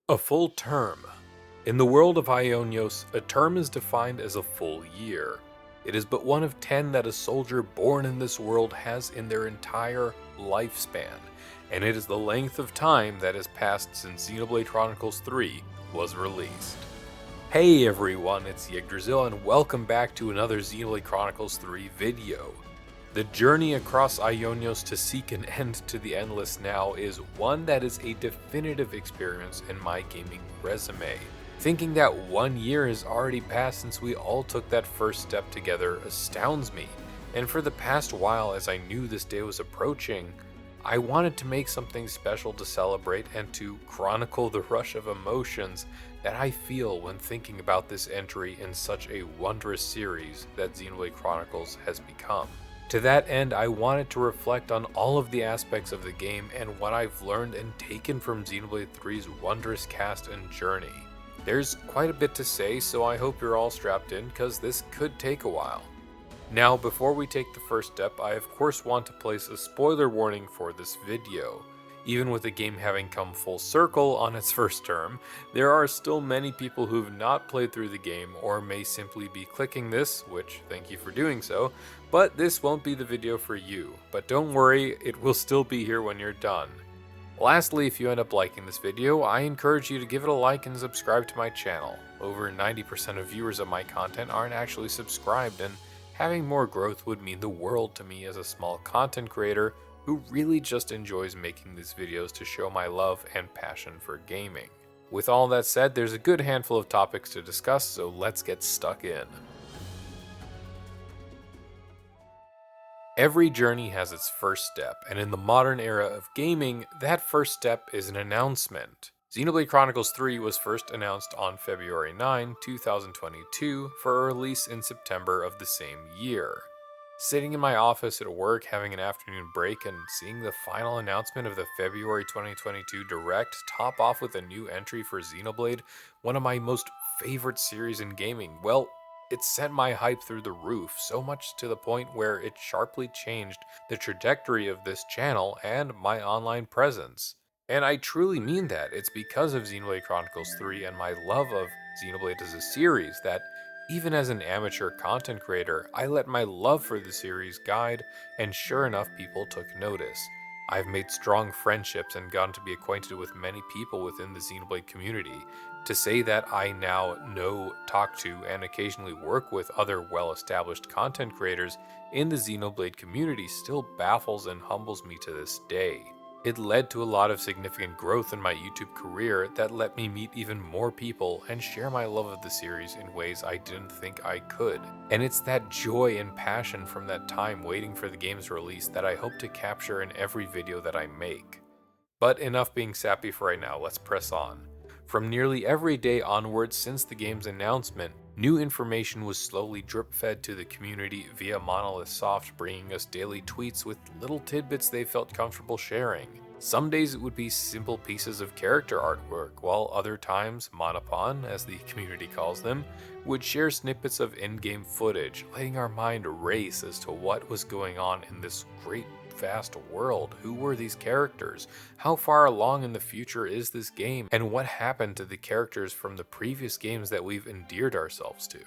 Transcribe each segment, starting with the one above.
A full term. In the world of Aionios, a term is defined as a full year. It is but one of 10 that a soldier born in this world has in their entire lifespan, and it is the length of time that has passed since Xenoblade Chronicles 3 was released. Hey everyone, it's Yggdrasiel and welcome back to another Xenoblade Chronicles 3 video. The journey across Aionios to seek an end to the endless now is one that is a definitive experience in my gaming resume. Thinking that 1 year has already passed since we all took that first step together astounds me, and for the past while as I knew this day was approaching, I wanted to make something special to celebrate and to chronicle the rush of emotions that I feel when thinking about this entry in such a wondrous series that Xenoblade Chronicles has become. To that end, I wanted to reflect on all of the aspects of the game and what I've learned and taken from Xenoblade 3's wondrous cast and journey. There's quite a bit to say, so I hope you're all strapped in, because this could take a while. Now, before we take the first step, I of course want to place a spoiler warning for this video. Even with the game having come full circle on its first term, there are still many people who've not played through the game or may simply be clicking this, which thank you for doing so, but this won't be the video for you. But don't worry, it will still be here when you're done. Lastly, if you end up liking this video, I encourage you to give it a like and subscribe to my channel. Over 90% of viewers of my content aren't actually subscribed, and having more growth would mean the world to me as a small content creator who really just enjoys making these videos to show my love and passion for gaming. With all that said, there's a good handful of topics to discuss, so let's get stuck in. Every journey has its first step, and in the modern era of gaming, that first step is an announcement. Xenoblade Chronicles 3 was first announced on February 9, 2022, for a release in September of the same year. Sitting in my office at work having an afternoon break and seeing the final announcement of the February 2022 Direct top off with a new entry for Xenoblade, one of my most favorite series in gaming, well, it sent my hype through the roof, so much to the point where it sharply changed the trajectory of this channel and my online presence. And I truly mean that. It's because of Xenoblade Chronicles 3 and my love of Xenoblade as a series that, even as an amateur content creator, I let my love for the series guide, and sure enough, people took notice. I've made strong friendships and gotten to be acquainted with many people within the Xenoblade community. To say that I now know, talk to, and occasionally work with other well-established content creators in the Xenoblade community still baffles and humbles me to this day. It led to a lot of significant growth in my YouTube career that let me meet even more people and share my love of the series in ways I didn't think I could. And it's that joy and passion from that time waiting for the game's release that I hope to capture in every video that I make. But enough being sappy for right now, let's press on. From nearly every day onwards since the game's announcement, new information was slowly drip-fed to the community via Monolith Soft, bringing us daily tweets with little tidbits they felt comfortable sharing. Some days it would be simple pieces of character artwork, while other times, Monopon, as the community calls them, would share snippets of in-game footage, letting our mind race as to what was going on in this great vast world. Who were these characters? How far along in the future is this game? And what happened to the characters from the previous games that we've endeared ourselves to?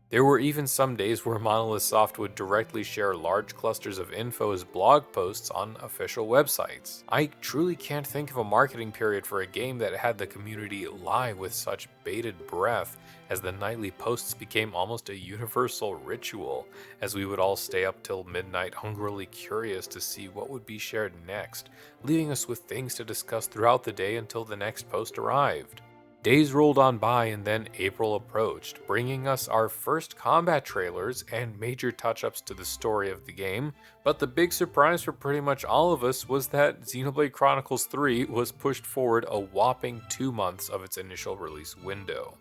There were even some days where Monolith Soft would directly share large clusters of info as blog posts on official websites. I truly can't think of a marketing period for a game that had the community live with such bated breath, as the nightly posts became almost a universal ritual, as we would all stay up till midnight hungrily curious to see what would be shared next, leaving us with things to discuss throughout the day until the next post arrived. Days rolled on by and then April approached, bringing us our first combat trailers and major touch-ups to the story of the game, but the big surprise for pretty much all of us was that Xenoblade Chronicles 3 was pushed forward a whopping 2 months of its initial release window.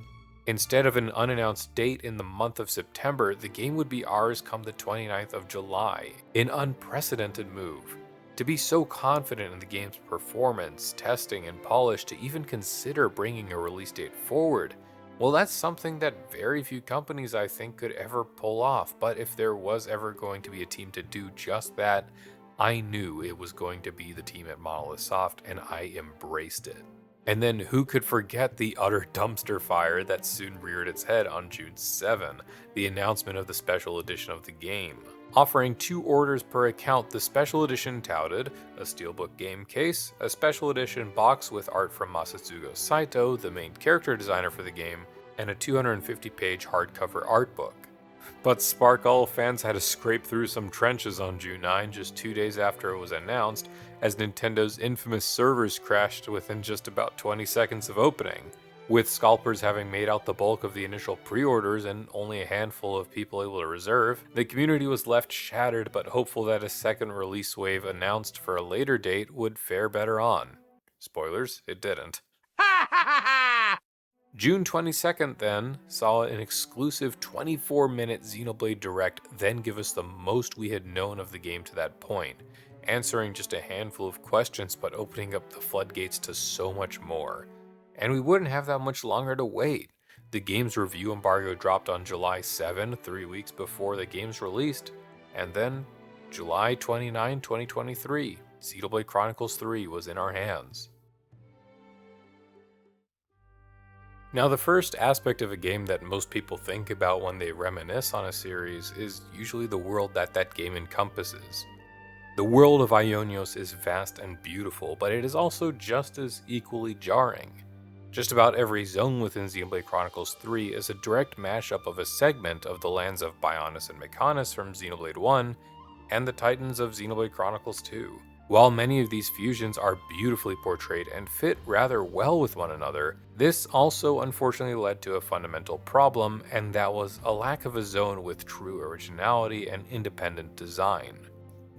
Instead of an unannounced date in the month of September, the game would be ours come the 29th of July, an unprecedented move. To be so confident in the game's performance, testing, and polish to even consider bringing a release date forward, well, that's something that very few companies I think could ever pull off, but if there was ever going to be a team to do just that, I knew it was going to be the team at Monolith Soft, and I embraced it. And then who could forget the utter dumpster fire that soon reared its head on June 7, the announcement of the special edition of the game. Offering 2 orders per account, the special edition touted a steelbook game case, a special edition box with art from Masatsugo Saito, the main character designer for the game, and a 250-page hardcover art book. But Sparkle fans had to scrape through some trenches on June 9, just 2 days after it was announced, as Nintendo's infamous servers crashed within just about 20 seconds of opening. With scalpers having made out the bulk of the initial pre-orders and only a handful of people able to reserve, the community was left shattered but hopeful that a second release wave announced for a later date would fare better on. Spoilers, it didn't. June 22nd then saw an exclusive 24-minute Xenoblade Direct then give us the most we had known of the game to that point, answering just a handful of questions but opening up the floodgates to so much more. And we wouldn't have that much longer to wait. The game's review embargo dropped on July 7, 3 weeks before the game's released, and then July 29, 2023, Xenoblade Chronicles 3 was in our hands. Now, the first aspect of a game that most people think about when they reminisce on a series is usually the world that game encompasses. The World of Aionios is vast and beautiful, but it is also just as equally jarring. Just about every zone within Xenoblade Chronicles 3 is a direct mashup of a segment of the lands of Bionis and Mechonis from Xenoblade 1 and the Titans of Xenoblade Chronicles 2. While many of these fusions are beautifully portrayed and fit rather well with one another, this also unfortunately led to a fundamental problem, and that was a lack of a zone with true originality and independent design.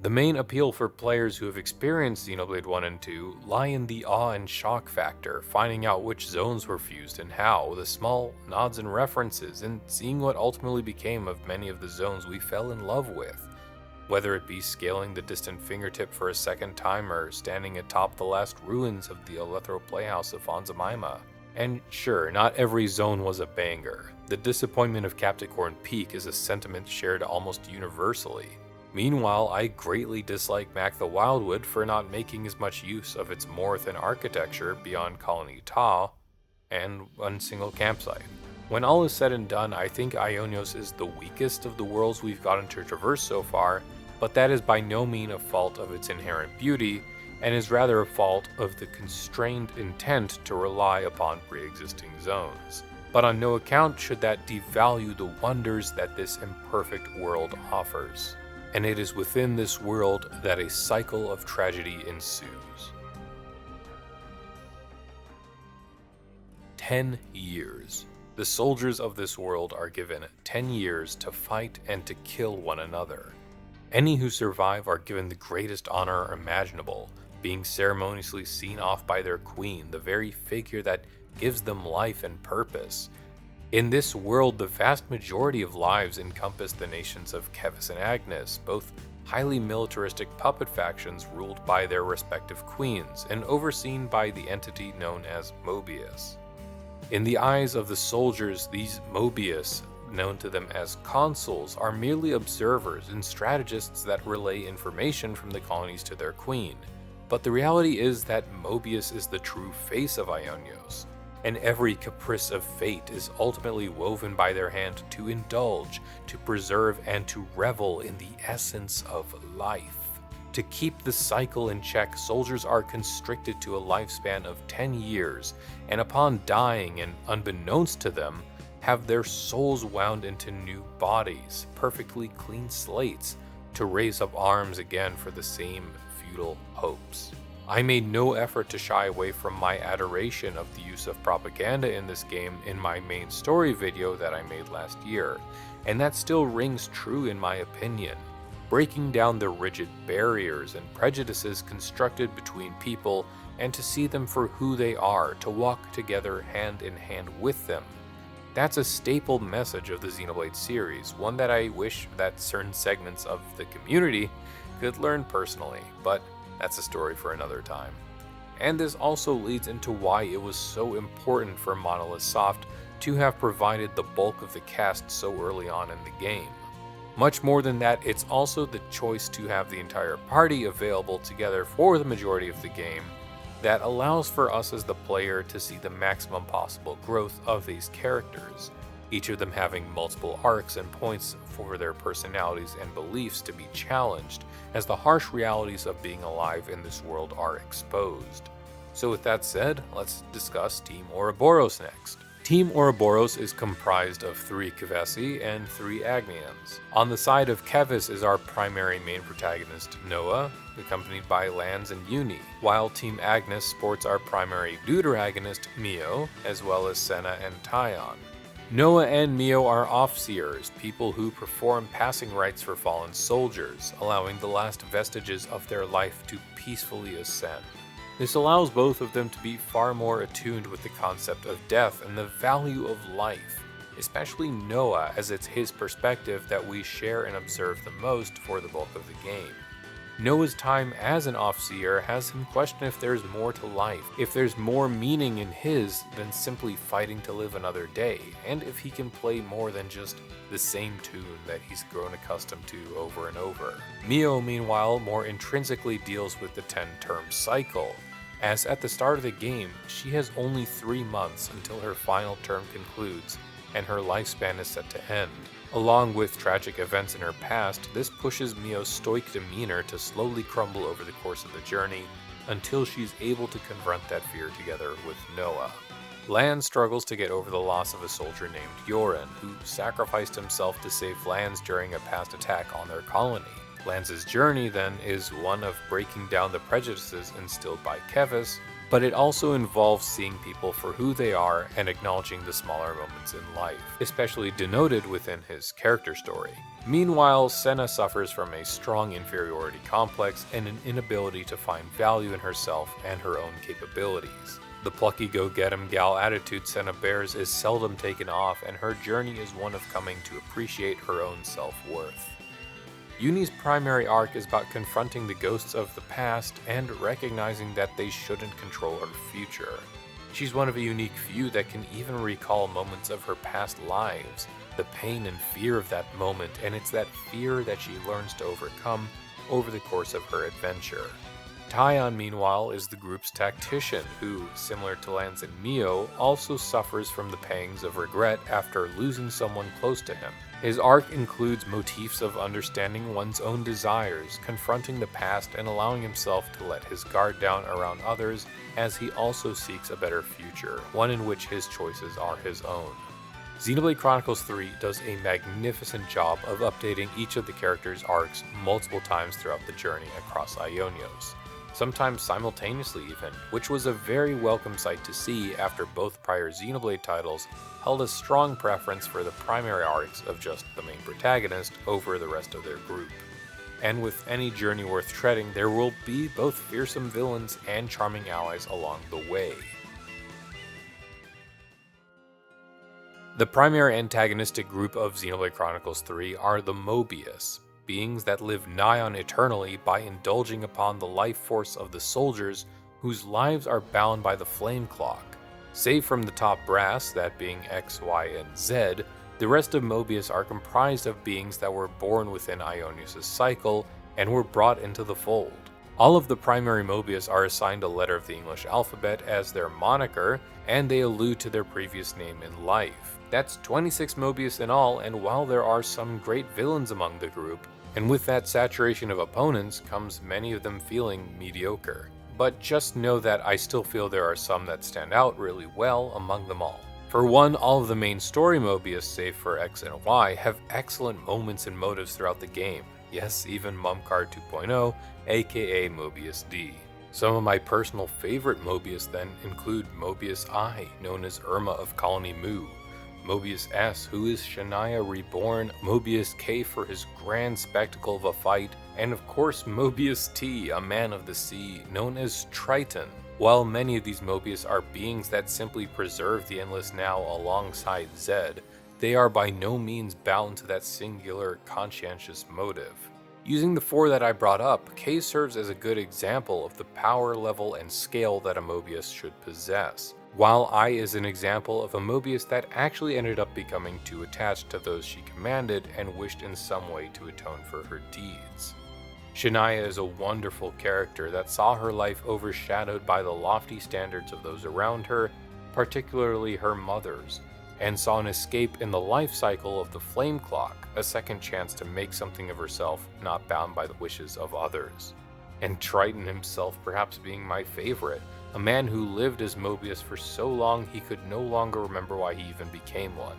The main appeal for players who have experienced Xenoblade 1 and 2 lie in the awe and shock factor, finding out which zones were fused and how, the small nods and references, and seeing what ultimately became of many of the zones we fell in love with. Whether it be scaling the distant fingertip for a second time or standing atop the last ruins of the Elethro Playhouse of Fonzamaima. And sure, not every zone was a banger. The disappointment of Capricorn Peak is a sentiment shared almost universally. Meanwhile, I greatly dislike Mac the Wildwood for not making as much use of its Morthan architecture beyond Colony Ta and one single campsite. When all is said and done, I think Aionios is the weakest of the worlds we've gotten to traverse so far, but that is by no means a fault of its inherent beauty, and is rather a fault of the constrained intent to rely upon pre-existing zones. But on no account should that devalue the wonders that this imperfect world offers. And it is within this world that a cycle of tragedy ensues. 10 years. The soldiers of this world are given 10 years to fight and to kill one another. Any who survive are given the greatest honor imaginable, being ceremoniously seen off by their queen, the very figure that gives them life and purpose. In this world, the vast majority of lives encompass the nations of Kevis and Agnes, both highly militaristic puppet factions ruled by their respective queens, and overseen by the entity known as Mobius. In the eyes of the soldiers, these Mobius, known to them as consuls, are merely observers and strategists that relay information from the colonies to their queen. But the reality is that Mobius is the true face of Aionios, and every caprice of fate is ultimately woven by their hand to indulge, to preserve, and to revel in the essence of life. To keep the cycle in check, soldiers are constricted to a lifespan of 10 years, and upon dying, and unbeknownst to them, have their souls wound into new bodies, perfectly clean slates, to raise up arms again for the same futile hopes. I made no effort to shy away from my adoration of the use of propaganda in this game in my main story video that I made last year, and that still rings true in my opinion. Breaking down the rigid barriers and prejudices constructed between people, and to see them for who they are, to walk together hand in hand with them. That's a staple message of the Xenoblade series, one that I wish that certain segments of the community could learn personally, but that's a story for another time. And this also leads into why it was so important for Monolith Soft to have provided the bulk of the cast so early on in the game. Much more than that, it's also the choice to have the entire party available together for the majority of the game, that allows for us as the player to see the maximum possible growth of these characters, each of them having multiple arcs and points for their personalities and beliefs to be challenged as the harsh realities of being alive in this world are exposed. So with that said, let's discuss Team Ouroboros next. Team Ouroboros is comprised of 3 Kevesi and 3 Agnians. On the side of Keves is our primary main protagonist, Noah, accompanied by Lans and Uni, while Team Agnes sports our primary deuteragonist, Mio, as well as Senna and Tyon. Noah and Mio are Offseers, people who perform passing rites for fallen soldiers, allowing the last vestiges of their life to peacefully ascend. This allows both of them to be far more attuned with the concept of death and the value of life, especially Noah, as it's his perspective that we share and observe the most for the bulk of the game. Noah's time as an Offseer has him question if there's more to life, if there's more meaning in his than simply fighting to live another day, and if he can play more than just the same tune that he's grown accustomed to over and over. Mio, meanwhile, more intrinsically deals with the 10-term cycle, as at the start of the game, she has only 3 months until her final term concludes, and her lifespan is set to end. Along with tragic events in her past, this pushes Mio's stoic demeanor to slowly crumble over the course of the journey, until she's able to confront that fear together with Noah. Lan struggles to get over the loss of a soldier named Yoren, who sacrificed himself to save Lans during a past attack on their colony. Lans's journey, then, is one of breaking down the prejudices instilled by Keves, but it also involves seeing people for who they are and acknowledging the smaller moments in life, especially denoted within his character story. Meanwhile, Senna suffers from a strong inferiority complex and an inability to find value in herself and her own capabilities. The plucky go-get-em gal attitude Senna bears is seldom taken off, and her journey is one of coming to appreciate her own self-worth. Uni's primary arc is about confronting the ghosts of the past and recognizing that they shouldn't control her future. She's one of a unique few that can even recall moments of her past lives, the pain and fear of that moment, and it's that fear that she learns to overcome over the course of her adventure. Tyon, meanwhile, is the group's tactician who, similar to Lance and Mio, also suffers from the pangs of regret after losing someone close to him. His arc includes motifs of understanding one's own desires, confronting the past, and allowing himself to let his guard down around others as he also seeks a better future, one in which his choices are his own. Xenoblade Chronicles 3 does a magnificent job of updating each of the characters' arcs multiple times throughout the journey across Aionios, sometimes simultaneously even, which was a very welcome sight to see after both prior Xenoblade titles held a strong preference for the primary arcs of just the main protagonist over the rest of their group. And with any journey worth treading, there will be both fearsome villains and charming allies along the way. The primary antagonistic group of Xenoblade Chronicles 3 are the Mobius, beings that live nigh on eternally by indulging upon the life force of the soldiers whose lives are bound by the flame clock. Save from the top brass, that being X, Y, and Z, the rest of Mobius are comprised of beings that were born within Aionios' cycle and were brought into the fold. All of the primary Mobius are assigned a letter of the English alphabet as their moniker, and they allude to their previous name in life. That's 26 Mobius in all, and while there are some great villains among the group, and with that saturation of opponents comes many of them feeling mediocre. But just know that I still feel there are some that stand out really well among them all. For one, all of the main story Mobius, save for X and Y, have excellent moments and motives throughout the game. Yes, even Mumcard 2.0, aka Mobius D. Some of my personal favorite Mobius then include Mobius I, known as Irma of Colony Mu, Mobius S, who is Shania Reborn, Mobius K for his grand spectacle of a fight, and of course Mobius T, a man of the sea, known as Triton. While many of these Mobius are beings that simply preserve the Endless Now alongside Zed, they are by no means bound to that singular conscientious motive. Using the 4 that I brought up, K serves as a good example of the power level and scale that a Mobius should possess, while I is an example of a Mobius that actually ended up becoming too attached to those she commanded and wished in some way to atone for her deeds. Shania is a wonderful character that saw her life overshadowed by the lofty standards of those around her, particularly her mother's, and saw an escape in the life cycle of the Flame Clock, a second chance to make something of herself, not bound by the wishes of others. And Triton himself perhaps being my favorite, a man who lived as Mobius for so long he could no longer remember why he even became one.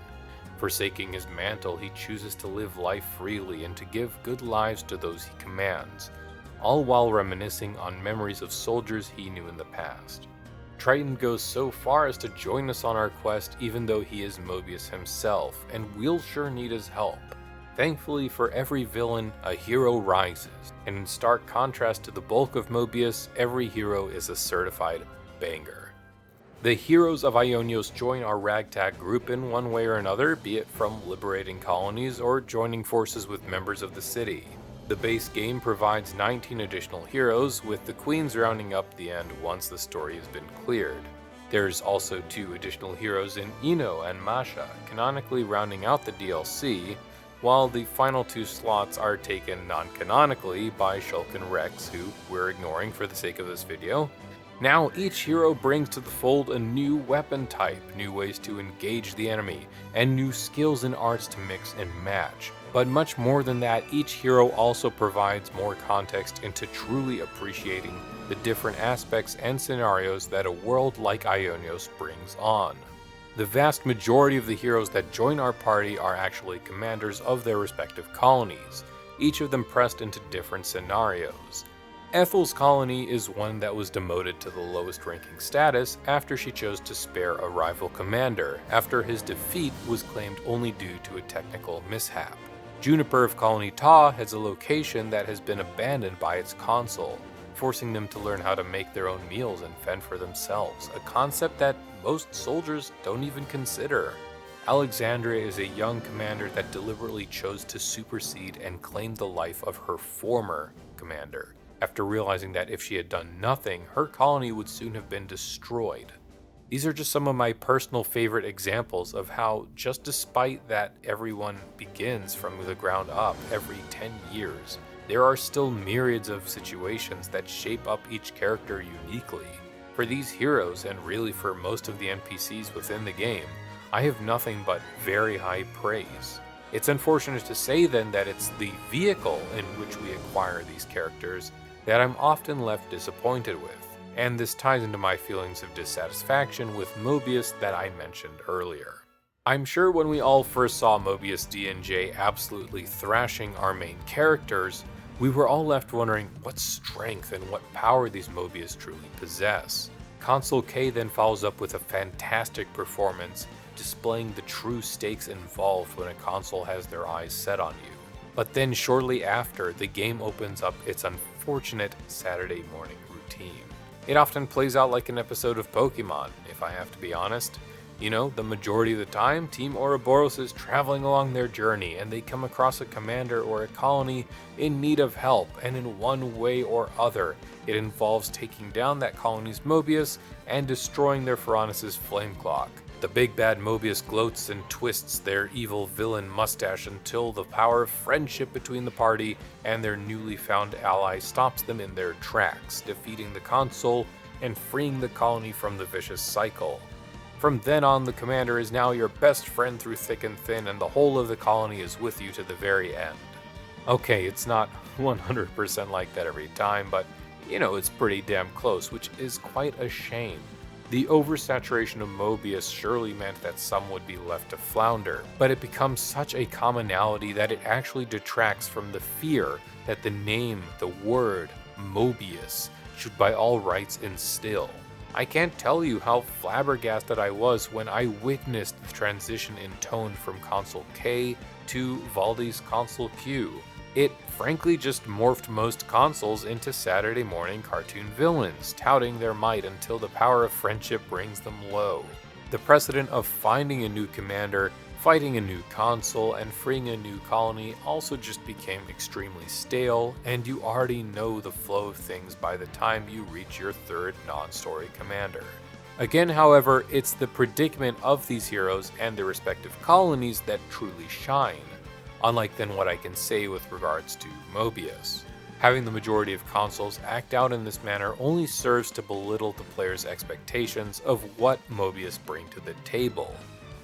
Forsaking his mantle, he chooses to live life freely and to give good lives to those he commands, all while reminiscing on memories of soldiers he knew in the past. Triton goes so far as to join us on our quest even though he is Mobius himself, and we'll sure need his help. Thankfully, for every villain, a hero rises, and in stark contrast to the bulk of Mobius, every hero is a certified banger. The heroes of Aionios join our ragtag group in one way or another, be it from liberating colonies or joining forces with members of the city. The base game provides 19 additional heroes, with the queens rounding up the end once the story has been cleared. There's also 2 additional heroes in Ino and Masha, canonically rounding out the DLC, while the final 2 slots are taken non-canonically by Shulk and Rex, who we're ignoring for the sake of this video. Now each hero brings to the fold a new weapon type, new ways to engage the enemy, and new skills and arts to mix and match. But much more than that, each hero also provides more context into truly appreciating the different aspects and scenarios that a world like Aionios brings on. The vast majority of the heroes that join our party are actually commanders of their respective colonies, each of them pressed into different scenarios. Ethel's colony is one that was demoted to the lowest ranking status after she chose to spare a rival commander, after his defeat was claimed only due to a technical mishap. Juniper of Colony Ta has a location that has been abandoned by its consul, forcing them to learn how to make their own meals and fend for themselves, a concept that most soldiers don't even consider. Alexandria is a young commander that deliberately chose to supersede and claim the life of her former commander, after realizing that if she had done nothing, her colony would soon have been destroyed. These are just some of my personal favorite examples of how, just despite that everyone begins from the ground up every 10 years, there are still myriads of situations that shape up each character uniquely. For these heroes, and really for most of the NPCs within the game, I have nothing but very high praise. It's unfortunate to say then that it's the vehicle in which we acquire these characters that I'm often left disappointed with, and this ties into my feelings of dissatisfaction with Mobius that I mentioned earlier. I'm sure when we all first saw Mobius D&J absolutely thrashing our main characters, we were all left wondering what strength and what power these Mobius truly possess. Consul K then follows up with a fantastic performance, displaying the true stakes involved when a consul has their eyes set on you. But then shortly after, the game opens up its unfortunate Saturday morning routine. It often plays out like an episode of Pokemon, if I have to be honest. You know, the majority of the time, Team Ouroboros is traveling along their journey, and they come across a commander or a colony in need of help, and in one way or other, it involves taking down that colony's Mobius and destroying their Pharaonis' Flame Clock. The big bad Mobius gloats and twists their evil villain mustache until the power of friendship between the party and their newly found ally stops them in their tracks, defeating the consul and freeing the colony from the vicious cycle. From then on, the commander is now your best friend through thick and thin, and the whole of the colony is with you to the very end. Okay, it's not 100% like that every time, but you know, it's pretty damn close, which is quite a shame. The oversaturation of Mobius surely meant that some would be left to flounder, but it becomes such a commonality that it actually detracts from the fear that the name, the word, Mobius, should by all rights instill. I can't tell you how flabbergasted I was when I witnessed the transition in tone from Consul K to Valdi's Consul Q. It frankly just morphed most consuls into Saturday morning cartoon villains, touting their might until the power of friendship brings them low. The precedent of finding a new commander, fighting a new consul, and freeing a new colony also just became extremely stale, and you already know the flow of things by the time you reach your third non-story commander. Again, however, it's the predicament of these heroes and their respective colonies that truly shine, unlike than what I can say with regards to Mobius. Having the majority of consoles act out in this manner only serves to belittle the player's expectations of what Mobius brings to the table.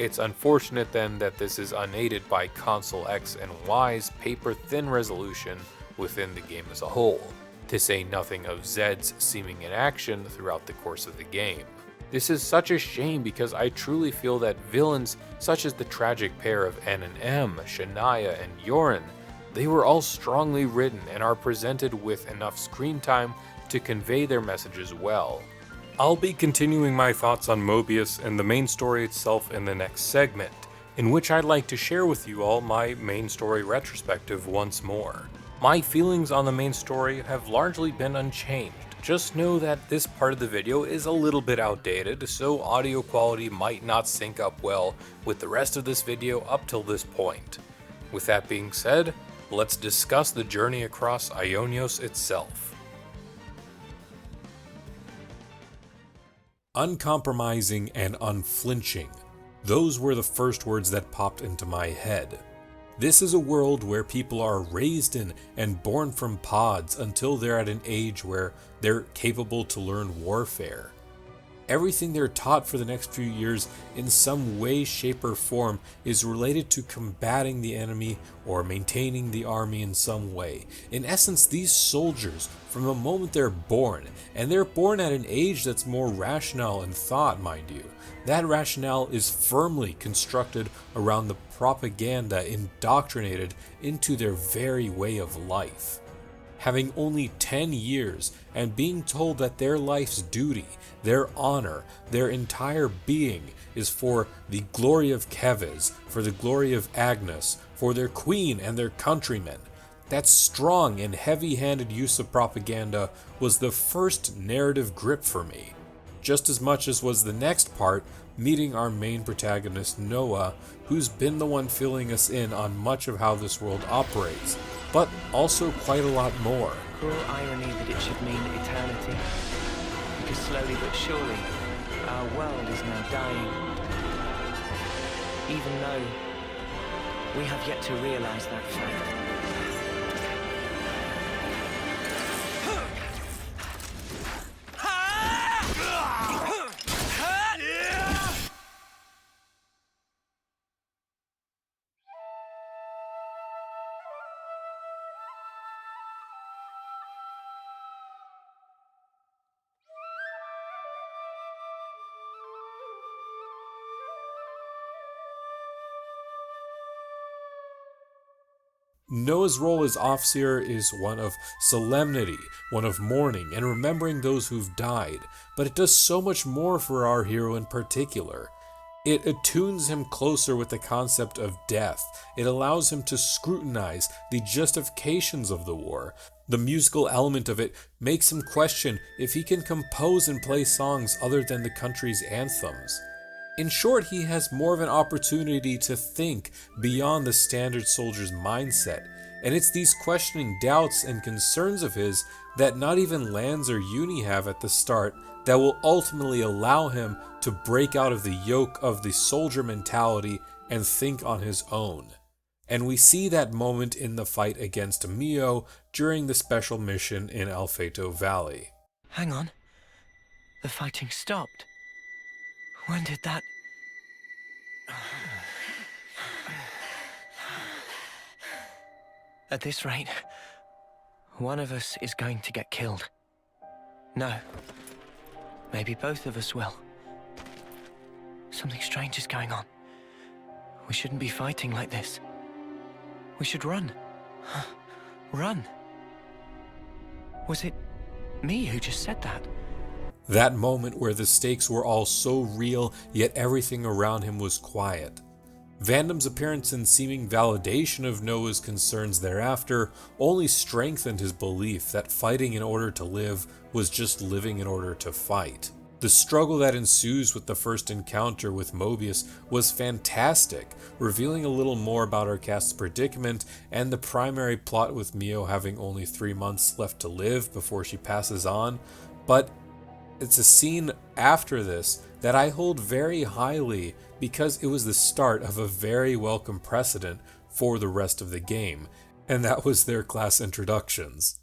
It's unfortunate then that this is unaided by console X and Y's paper-thin resolution within the game as a whole, to say nothing of Zed's seeming inaction throughout the course of the game. This is such a shame because I truly feel that villains such as the tragic pair of N and M, Shania and Yorin, they were all strongly written and are presented with enough screen time to convey their messages well. I'll be continuing my thoughts on Mobius and the main story itself in the next segment, in which I'd like to share with you all my main story retrospective once more. My feelings on the main story have largely been unchanged. Just know that this part of the video is a little bit outdated, so audio quality might not sync up well with the rest of this video up till this point. With that being said, let's discuss the journey across Aionios itself. Uncompromising and unflinching. Those were the first words that popped into my head. This is a world where people are raised in and born from pods until they're at an age where they're capable to learn warfare. Everything they're taught for the next few years in some way, shape, or form is related to combating the enemy or maintaining the army in some way. In essence, these soldiers, from the moment they're born, and they're born at an age that's more rational in thought, mind you, that rationale is firmly constructed around the propaganda indoctrinated into their very way of life. Having only 10 years and being told that their life's duty, their honor, their entire being is for the glory of Keves, for the glory of Agnes, for their queen and their countrymen. That strong and heavy-handed use of propaganda was the first narrative grip for me, just as much as was the next part, meeting our main protagonist Noah, who's been the one filling us in on much of how this world operates, but also quite a lot more. Cruel irony that it should mean eternity, because slowly but surely, our world is now dying. Even though we have yet to realize that fact. Noah's role as Offseer is one of solemnity, one of mourning, and remembering those who've died, but it does so much more for our hero in particular. It attunes him closer with the concept of death. It allows him to scrutinize the justifications of the war. The musical element of it makes him question if he can compose and play songs other than the country's anthems. In short, he has more of an opportunity to think beyond the standard soldier's mindset, and it's these questioning doubts and concerns of his that not even Lanz or Uni have at the start that will ultimately allow him to break out of the yoke of the soldier mentality and think on his own. And we see that moment in the fight against Mio during the special mission in Alphato Valley. Hang on. The fighting stopped. When did that... At this rate, one of us is going to get killed. No. Maybe both of us will. Something strange is going on. We shouldn't be fighting like this. We should run. Run. Was it me who just said that? That moment where the stakes were all so real, yet everything around him was quiet. Vandam's appearance and seeming validation of Noah's concerns thereafter only strengthened his belief that fighting in order to live was just living in order to fight. The struggle that ensues with the first encounter with Mobius was fantastic, revealing a little more about our cast's predicament and the primary plot with Mio having only 3 months left to live before she passes on, but it's a scene after this that I hold very highly because it was the start of a very welcome precedent for the rest of the game, and that was their class introductions.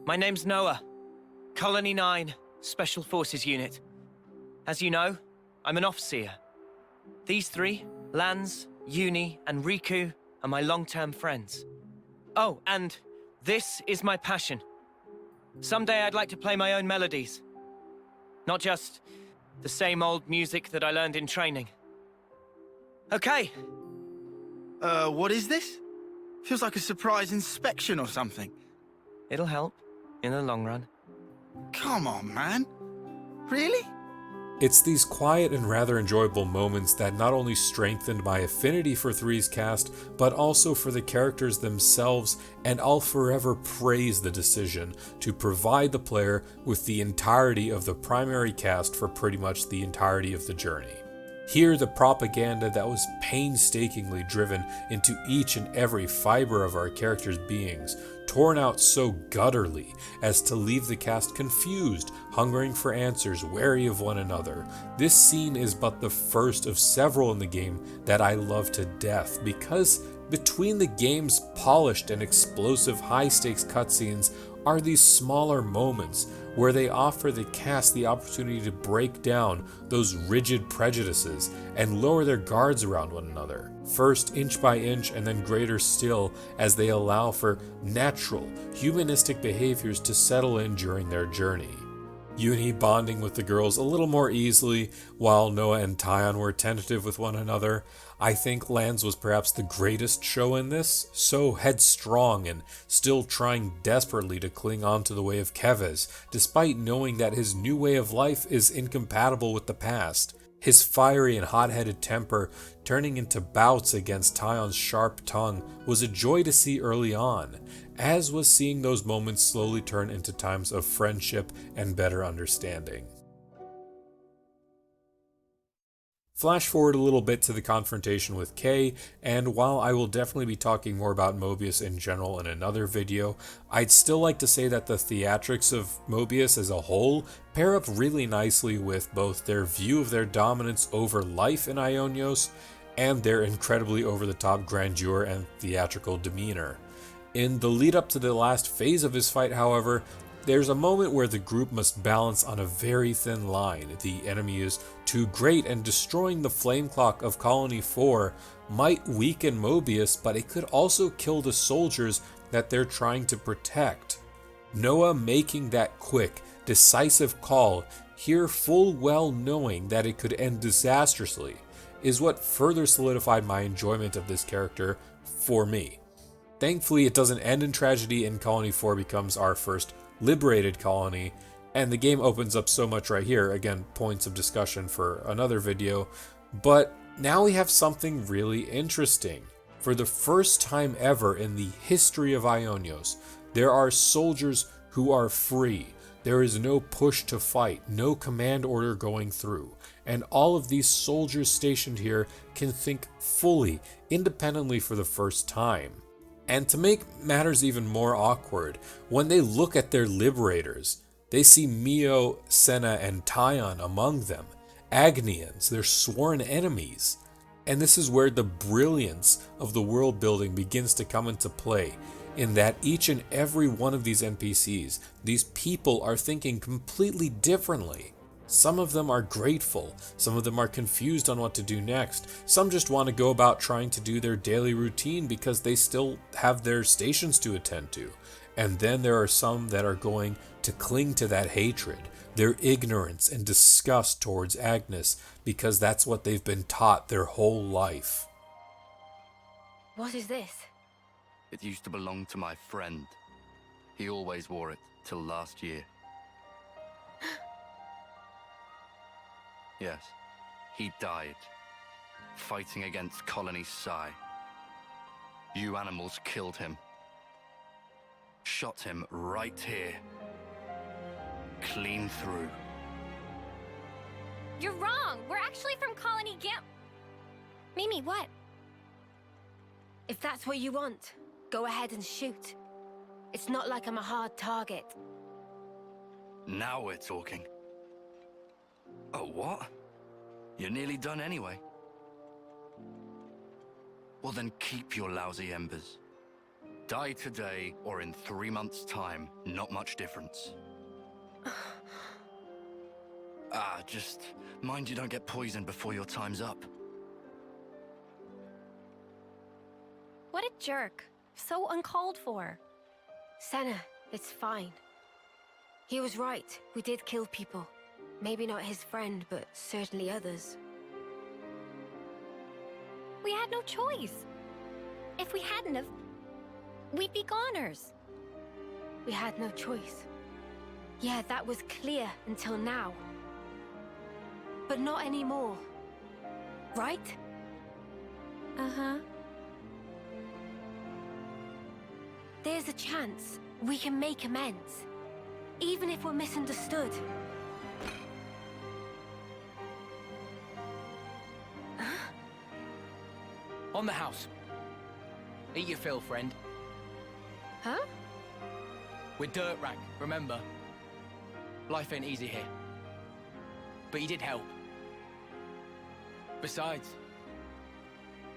My name's Noah. Colony 9, Special Forces Unit. As you know, I'm an officer. These three, Lance, Uni, and Riku, are my long-term friends. Oh, and this is my passion. Someday I'd like to play my own melodies. Not just the same old music that I learned in training. Okay. What is this? Feels like a surprise inspection or something. It'll help, in the long run. Come on, man. Really? It's these quiet and rather enjoyable moments that not only strengthened my affinity for Three's cast, but also for the characters themselves, and I'll forever praise the decision to provide the player with the entirety of the primary cast for pretty much the entirety of the journey. Here, the propaganda that was painstakingly driven into each and every fiber of our characters' beings, torn out so gutturally as to leave the cast confused, hungering for answers, wary of one another. This scene is but the first of several in the game that I love to death, because between the game's polished and explosive high-stakes cutscenes are these smaller moments where they offer the cast the opportunity to break down those rigid prejudices and lower their guards around one another, first inch by inch and then greater still as they allow for natural, humanistic behaviors to settle in during their journey. Uni bonding with the girls a little more easily, while Noah and Tyon were tentative with one another. I think Lance was perhaps the greatest show in this, so headstrong and still trying desperately to cling on to the way of Kevez, despite knowing that his new way of life is incompatible with the past. His fiery and hot-headed temper turning into bouts against Tyon's sharp tongue was a joy to see early on, as was seeing those moments slowly turn into times of friendship and better understanding. Flash forward a little bit to the confrontation with Kay, and while I will definitely be talking more about Mobius in general in another video, I'd still like to say that the theatrics of Mobius as a whole pair up really nicely with both their view of their dominance over life in Aionios and their incredibly over-the-top grandeur and theatrical demeanor. In the lead up to the last phase of his fight, however, there's a moment where the group must balance on a very thin line. The enemy is too great, and destroying the flame clock of Colony 4 might weaken Mobius, but it could also kill the soldiers that they're trying to protect. Noah making that quick, decisive call, here full well knowing that it could end disastrously, is what further solidified my enjoyment of this character for me. Thankfully, it doesn't end in tragedy, and Colony 4 becomes our first liberated colony, and the game opens up so much right here. Again, points of discussion for another video, but now we have something really interesting. For the first time ever in the history of Aionios, there are soldiers who are free. There is no push to fight, no command order going through, and all of these soldiers stationed here can think fully, independently for the first time. And to make matters even more awkward, when they look at their liberators, they see Mio, Senna, and Tyon among them, Agnians, their sworn enemies. And this is where the brilliance of the world building begins to come into play, in that each and every one of these NPCs, these people, are thinking completely differently. Some of them are grateful, some of them are confused on what to do next, some just want to go about trying to do their daily routine because they still have their stations to attend to. And then there are some that are going to cling to that hatred, their ignorance and disgust towards Agnes, because that's what they've been taught their whole life. What is this? It used to belong to my friend. He always wore it till last year. Yes, he died, fighting against Colony Psi. You animals killed him. Shot him right here. Clean through. You're wrong! We're actually from Colony Gam... Mimi, what? If that's what you want, go ahead and shoot. It's not like I'm a hard target. Now we're talking. Oh, what? You're nearly done anyway. Well then keep your lousy embers. Die today or in 3 months' time, not much difference. Just mind you don't get poisoned before your time's up. What a jerk. So uncalled for. Senna, it's fine. He was right. We did kill people. Maybe not his friend, but certainly others. We had no choice. If we hadn't have, we'd be goners. We had no choice. Yeah, that was clear until now. But not anymore. Right? Uh-huh. There's a chance we can make amends. Even if we're misunderstood. On the house. Eat your fill, friend. Huh? We're dirt rag, remember? Life ain't easy here. But you did help. Besides,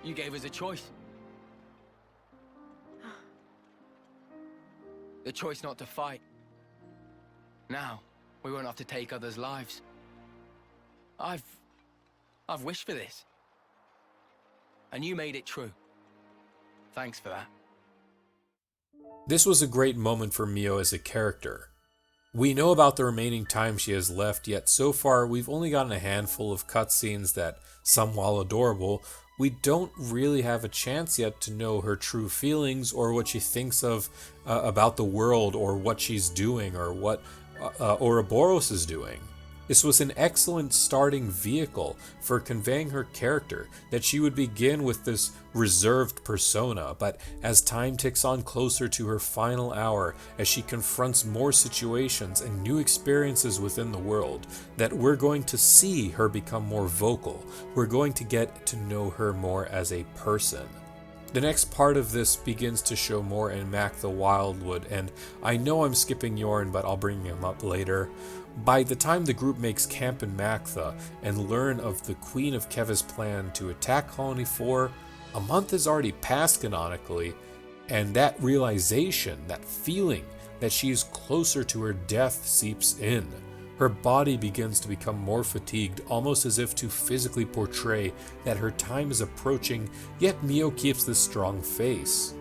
you gave us a choice. The choice not to fight. Now, we won't have to take others' lives. I've wished for this. And you made it true. Thanks for that. This was a great moment for Mio as a character. We know about the remaining time she has left, yet so far we've only gotten a handful of cutscenes that, some while adorable, we don't really have a chance yet to know her true feelings or what she thinks of about the world or what she's doing or what Ouroboros is doing. This was an excellent starting vehicle for conveying her character, that she would begin with this reserved persona, but as time ticks on closer to her final hour, as she confronts more situations and new experiences within the world, that we're going to see her become more vocal. We're going to get to know her more as a person. The next part of this begins to show more in Mac the Wildwood, and I know I'm skipping Yorn, but I'll bring him up later. By the time the group makes camp in Mactha and learn of the Queen of Keva's plan to attack Colony 4, a month has already passed canonically, and that realization, that feeling that she is closer to her death seeps in. Her body begins to become more fatigued, almost as if to physically portray that her time is approaching, yet Mio keeps this strong face.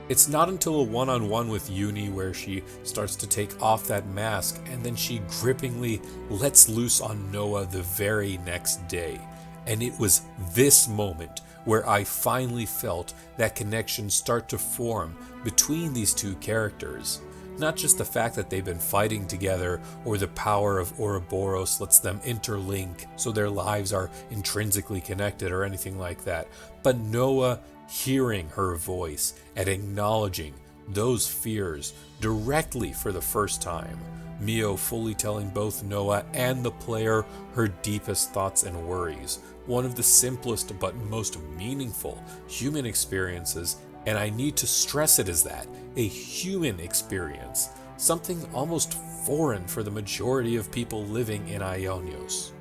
It's not until a one-on-one with Uni where she starts to take off that mask, and then she grippingly lets loose on Noah the very next day. And it was this moment where I finally felt that connection start to form between these two characters. Not just the fact that they've been fighting together, or the power of Ouroboros lets them interlink so their lives are intrinsically connected or anything like that, but Noah hearing her voice and acknowledging those fears directly for the first time. Mio fully telling both Noah and the player her deepest thoughts and worries. One of the simplest but most meaningful human experiences, and I need to stress it as that, a human experience, something almost foreign for the majority of people living in Aionios.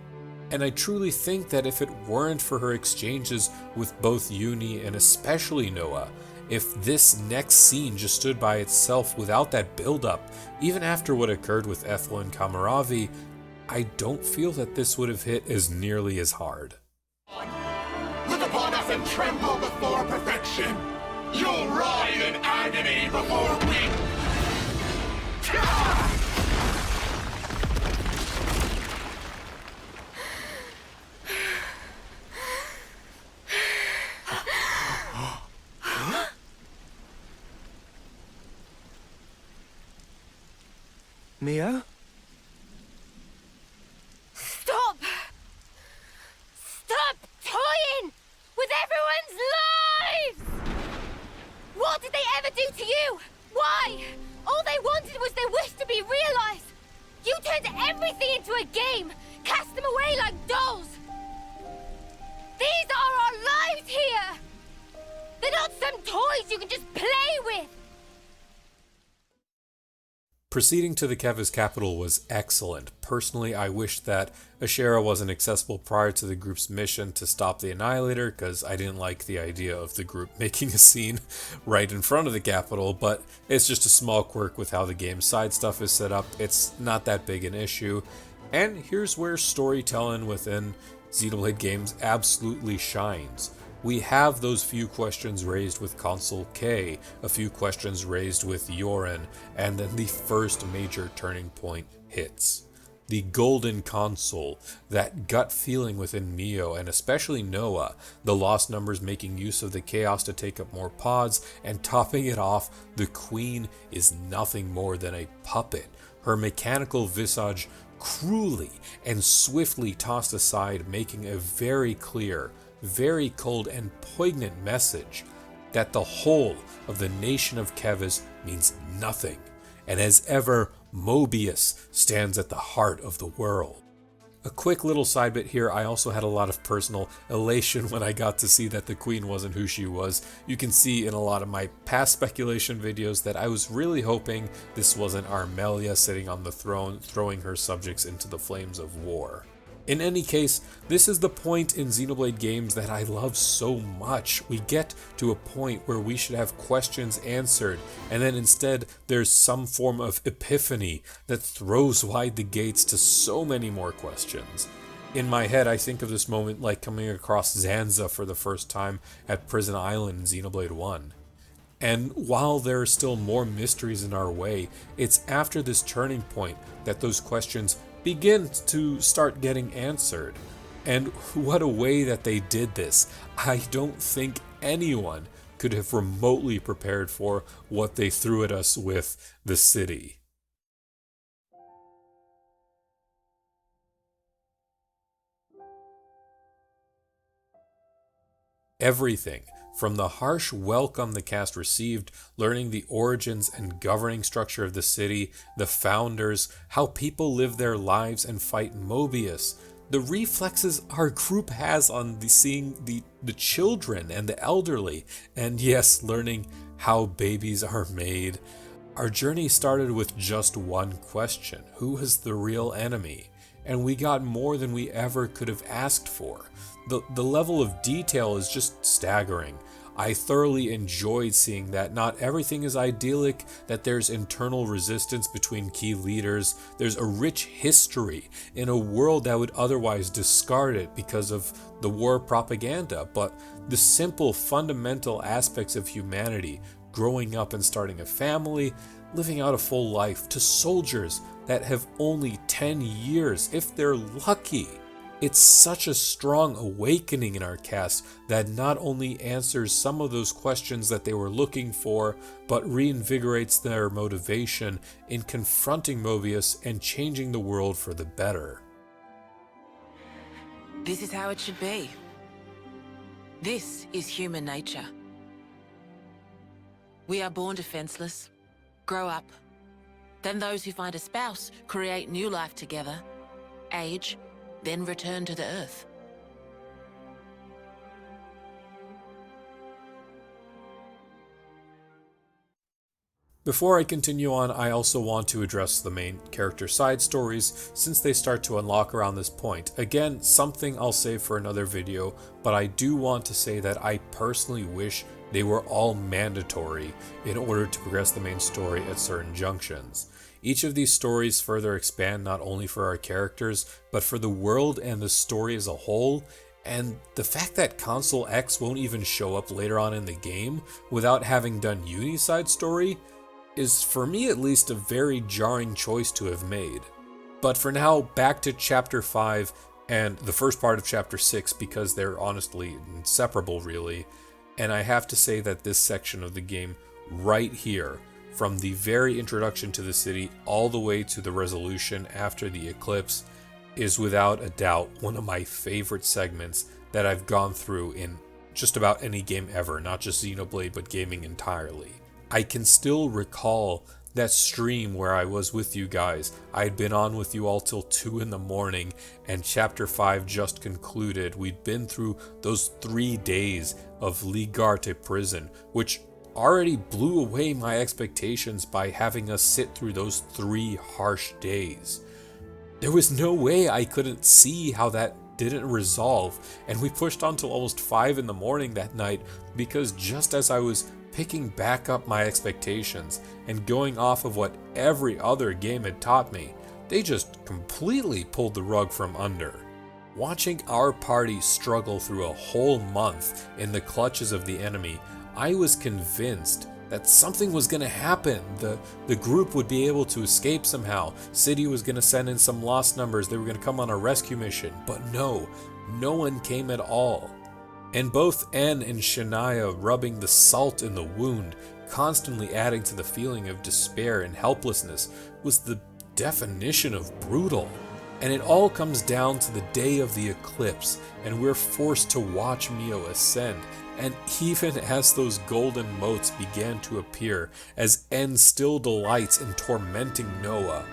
And I truly think that if it weren't for her exchanges with both Uni and especially Noah, if this next scene just stood by itself without that build-up, even after what occurred with Ethel and Kamaravi, I don't feel that this would have hit as nearly as hard. Look upon us and tremble before perfection. You'll writhe in agony before we... Mio? Stop! Stop toying with everyone's lives! What did they ever do to you? Why? All they wanted was their wish to be realized. You turned everything into a game, cast them away like dolls. These are our lives here. They're not some toys you can just play with. Proceeding to the Kevis capital was excellent. Personally, I wish that Ashera wasn't accessible prior to the group's mission to stop the Annihilator, because I didn't like the idea of the group making a scene right in front of the capital, but it's just a small quirk with how the game's side stuff is set up. It's not that big an issue. And here's where storytelling within Xenoblade games absolutely shines. We have those few questions raised with Consul K, a few questions raised with Yorin, and then the first major turning point hits. The Golden Console, that gut feeling within Mio, and especially Noah, the Lost Numbers making use of the Chaos to take up more pods, and topping it off, the Queen is nothing more than a puppet. Her mechanical visage cruelly and swiftly tossed aside, making a very clear, very cold and poignant message that the whole of the nation of Kevis means nothing, and as ever, Mobius stands at the heart of the world. A quick little side bit here, I also had a lot of personal elation when I got to see that the Queen wasn't who she was. You can see in a lot of my past speculation videos that I was really hoping this wasn't Armelia sitting on the throne, throwing her subjects into the flames of war. In any case, this is the point in Xenoblade games that I love so much. We get to a point where we should have questions answered, and then instead there's some form of epiphany that throws wide the gates to so many more questions. In my head, I think of this moment like coming across Zanza for the first time at Prison Island in Xenoblade 1. And while there are still more mysteries in our way, it's after this turning point that those questions begin to start getting answered. And what a way that they did this. I don't think anyone could have remotely prepared for what they threw at us with the city. Everything from the harsh welcome the cast received, learning the origins and governing structure of the city, the founders, how people live their lives and fight Mobius, the reflexes our group has on seeing the children and the elderly, and yes, learning how babies are made. Our journey started with just one question: who is the real enemy? And we got more than we ever could have asked for. The level of detail is just staggering. I thoroughly enjoyed seeing that not everything is idyllic, that there's internal resistance between key leaders, there's a rich history in a world that would otherwise discard it because of the war propaganda, but the simple fundamental aspects of humanity, growing up and starting a family, living out a full life, to soldiers that have only 10 years, if they're lucky. It's such a strong awakening in our cast that not only answers some of those questions that they were looking for, but reinvigorates their motivation in confronting Mobius and changing the world for the better. This is how it should be. This is human nature. We are born defenseless, grow up. Then those who find a spouse create new life together, age, then return to the Earth. Before I continue on, I also want to address the main character side stories, since they start to unlock around this point. Again, something I'll save for another video, but I do want to say that I personally wish they were all mandatory in order to progress the main story at certain junctions. Each of these stories further expand not only for our characters, but for the world and the story as a whole, and the fact that Consul X won't even show up later on in the game without having done Uni's side story is, for me at least, a very jarring choice to have made. But for now, back to Chapter 5 and the first part of Chapter 6, because they're honestly inseparable really, and I have to say that this section of the game right here, from the very introduction to the city all the way to the resolution after the eclipse, is without a doubt one of my favorite segments that I've gone through in just about any game ever, not just Xenoblade, but gaming entirely. I can still recall that stream where I was with you guys. I had been on with you all till 2 in the morning, and Chapter 5 just concluded. We'd been through those 3 days of Ligarte prison, which already blew away my expectations by having us sit through those 3 harsh days. There was no way I couldn't see how that didn't resolve, and we pushed on till almost 5 in the morning that night because just as I was picking back up my expectations and going off of what every other game had taught me, they just completely pulled the rug from under. Watching our party struggle through a whole month in the clutches of the enemy, I was convinced that something was going to happen. The group would be able to escape somehow. City was going to send in some lost numbers. They were going to come on a rescue mission. But no one came at all. And both En and Shania rubbing the salt in the wound, constantly adding to the feeling of despair and helplessness, was the definition of brutal. And it all comes down to the day of the eclipse, and we're forced to watch Mio ascend. And even as those golden motes began to appear, as En still delights in tormenting Noah,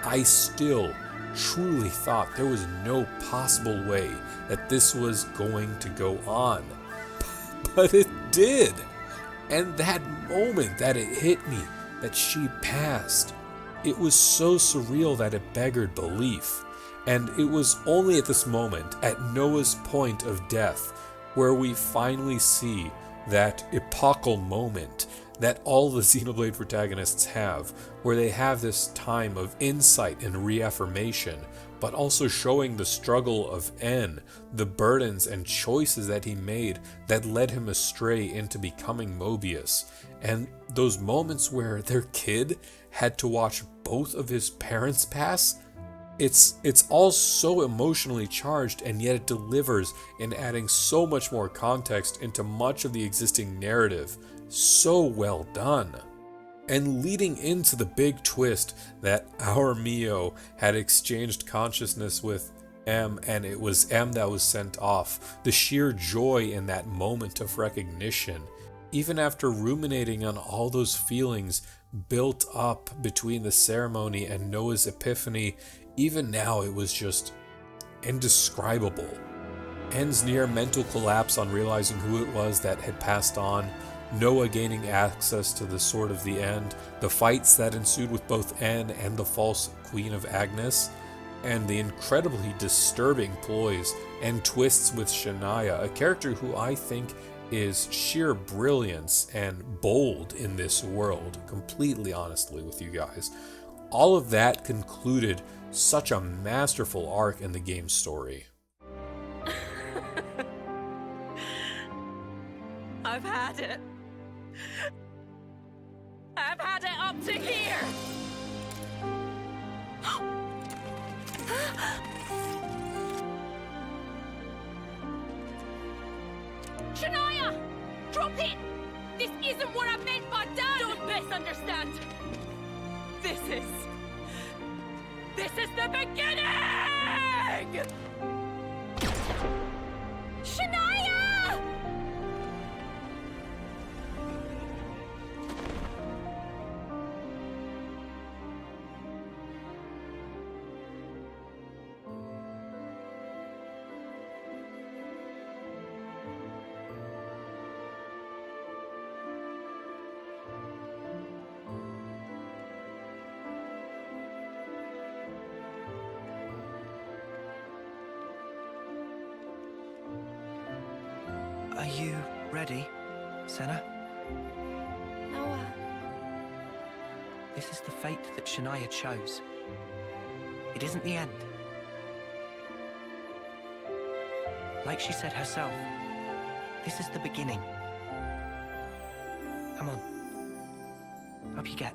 I still truly thought there was no possible way that this was going to go on. But it did! And that moment that it hit me, that she passed, it was so surreal that it beggared belief. And it was only at this moment, at Noah's point of death, where we finally see that epochal moment that all the Xenoblade protagonists have, where they have this time of insight and reaffirmation, but also showing the struggle of En, the burdens and choices that he made that led him astray into becoming Mobius, and those moments where their kid had to watch both of his parents pass. It's all so emotionally charged, and yet it delivers in adding so much more context into much of the existing narrative. So well done. And leading into the big twist that our Mio had exchanged consciousness with M, and it was M that was sent off. The sheer joy in that moment of recognition. Even after ruminating on all those feelings built up between the ceremony and Noah's epiphany, even now it was just indescribable. En's near mental collapse on realizing who it was that had passed on, Noah gaining access to the Sword of the End, the fights that ensued with both En and the false Queen of Agnes, and the incredibly disturbing ploys and twists with Shania, a character who I think is sheer brilliance and bold in this world, completely honestly with you guys. All of that concluded such a masterful arc in the game's story. I've had it. I've had it up to here. Shania! Drop it! This isn't what I meant by done! Don't misunderstand. This is the beginning! Shania! Are you ready, Senna? Noah. This is the fate that Shania chose. It isn't the end. Like she said herself, this is the beginning. Come on. Up you get.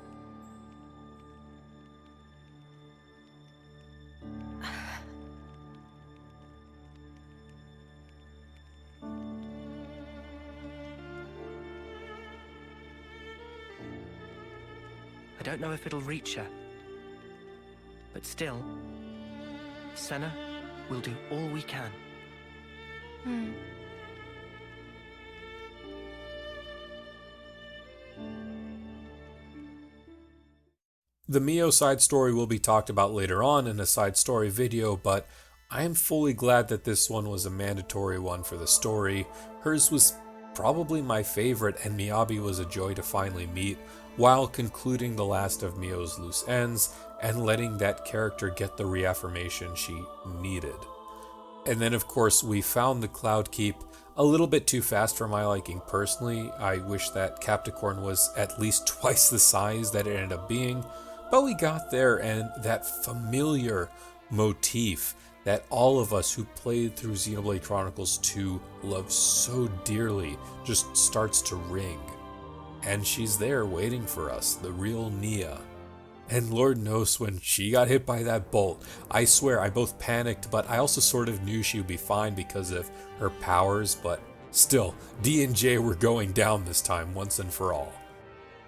I don't know if it'll reach her. But still, Senna, we'll do all we can. The Mio side story will be talked about later on in a side story video, but I am fully glad that this one was a mandatory one for the story. Hers was probably my favorite, and Miyabi was a joy to finally meet, while concluding the last of Mio's loose ends and letting that character get the reaffirmation she needed. And then of course we found the Cloud Keep a little bit too fast for my liking personally. I wish that Capricorn was at least twice the size that it ended up being, but we got there, and that familiar motif that all of us who played through Xenoblade Chronicles 2 love so dearly just starts to ring. And she's there waiting for us, the real Nia. And Lord knows when she got hit by that bolt, I swear I both panicked, but I also sort of knew she would be fine because of her powers, but still, D and J were going down this time once and for all.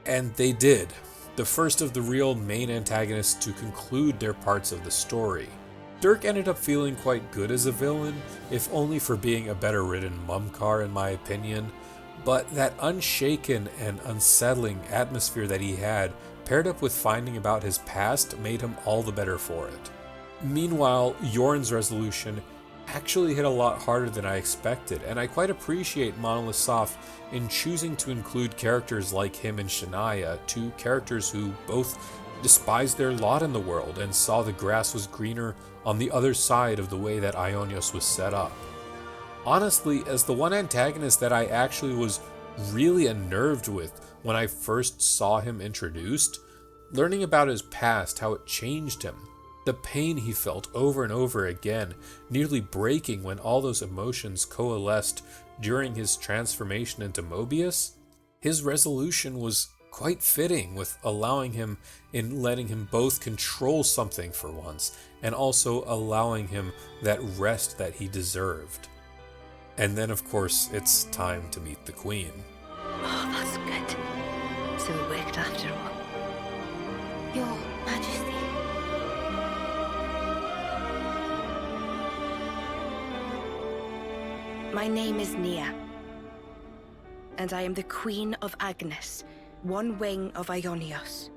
And they did, the first of the real main antagonists to conclude their parts of the story. Dirk ended up feeling quite good as a villain, if only for being a better written Mumkar in my opinion, but that unshaken and unsettling atmosphere that he had, paired up with finding about his past, made him all the better for it. Meanwhile, Yorn's resolution actually hit a lot harder than I expected, and I quite appreciate Monolith Soft in choosing to include characters like him and Shania, two characters who both despised their lot in the world and saw the grass was greener on the other side of the way that Aionios was set up. Honestly, as the one antagonist that I actually was really unnerved with when I first saw him introduced, learning about his past, how it changed him, the pain he felt over and over again, nearly breaking when all those emotions coalesced during his transformation into Mobius, his resolution was quite fitting, with allowing him in letting him both control something for once and also allowing him that rest that he deserved. And then of course it's time to meet the Queen. Oh, that's good. So it worked after all. Your Majesty. My name is Nia, and I am the Queen of Agnes, one wing of Aionios.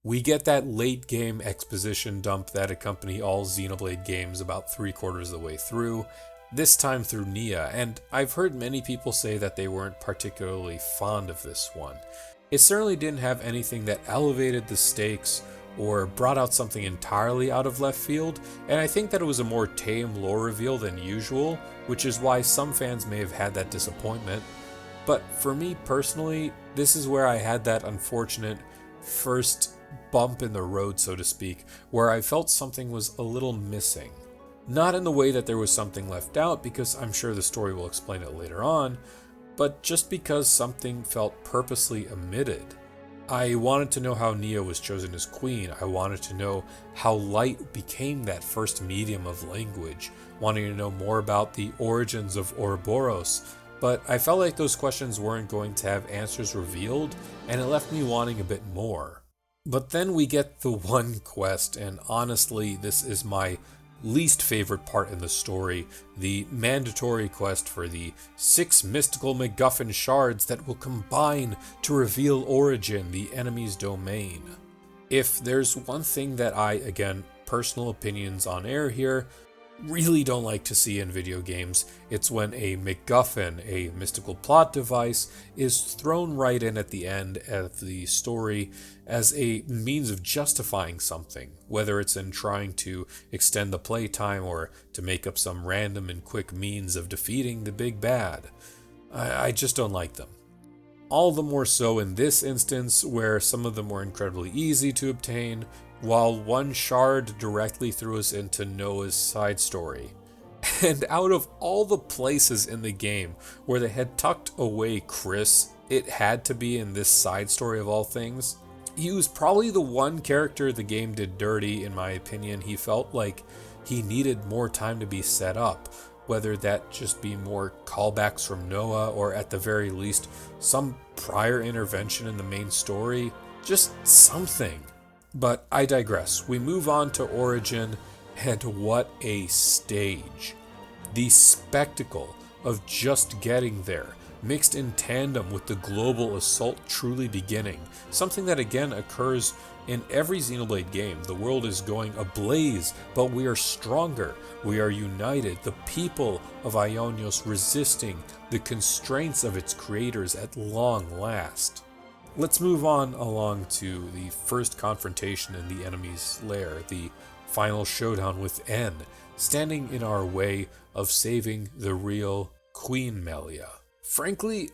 We get that late game exposition dump that accompany all Xenoblade games about 3/4 of the way through, this time through Nia, and I've heard many people say that they weren't particularly fond of this one. It certainly didn't have anything that elevated the stakes or brought out something entirely out of left field, and I think that it was a more tame lore reveal than usual, which is why some fans may have had that disappointment. But for me personally, this is where I had that unfortunate first bump in the road, so to speak, where I felt something was a little missing. Not in the way that there was something left out, because I'm sure the story will explain it later on, but just because something felt purposely omitted. I wanted to know how Nia was chosen as queen. I wanted to know how light became that first medium of language, wanting to know more about the origins of Ouroboros, but I felt like those questions weren't going to have answers revealed, and it left me wanting a bit more. But then we get the one quest, and honestly, this is my least favorite part in the story, the mandatory quest for the 6 mystical MacGuffin shards that will combine to reveal Origin, the enemy's domain. If there's one thing that I, again, personal opinions on air here, really don't like to see in video games, it's when a MacGuffin, a mystical plot device, is thrown right in at the end of the story as a means of justifying something, whether it's in trying to extend the playtime or to make up some random and quick means of defeating the big bad. I just don't like them. All the more so in this instance, where some of them were incredibly easy to obtain, while one shard directly threw us into Noah's side story. And out of all the places in the game where they had tucked away Chris, it had to be in this side story of all things. He was probably the one character the game did dirty, in my opinion. He felt like he needed more time to be set up, whether that just be more callbacks from Noah or at the very least some prior intervention in the main story, just something. But I digress. We move on to Origin, and what a stage. The spectacle of just getting there, mixed in tandem with the global assault truly beginning, something that again occurs in every Xenoblade game. The world is going ablaze, but we are stronger, we are united, the people of Aionios resisting the constraints of its creators at long last. Let's move on along to the first confrontation in the enemy's lair, the final showdown with N, standing in our way of saving the real Queen Melia. Frankly,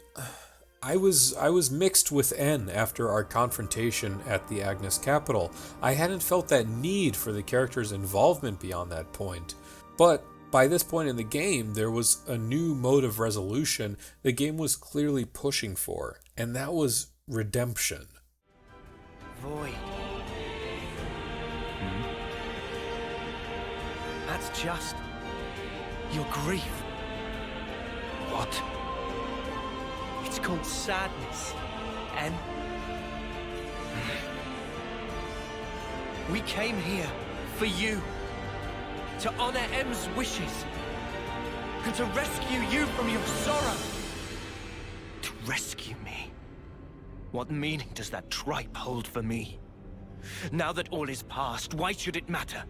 I was mixed with N after our confrontation at the Agnes capital. I hadn't felt that need for the character's involvement beyond that point. But by this point in the game, there was a new mode of resolution the game was clearly pushing for, and that was redemption. Void. That's just your grief. What? It's called sadness, and we came here for you, to honor M's wishes, and to rescue you from your sorrow. To rescue me? What meaning does that tripe hold for me? Now that all is past, why should it matter?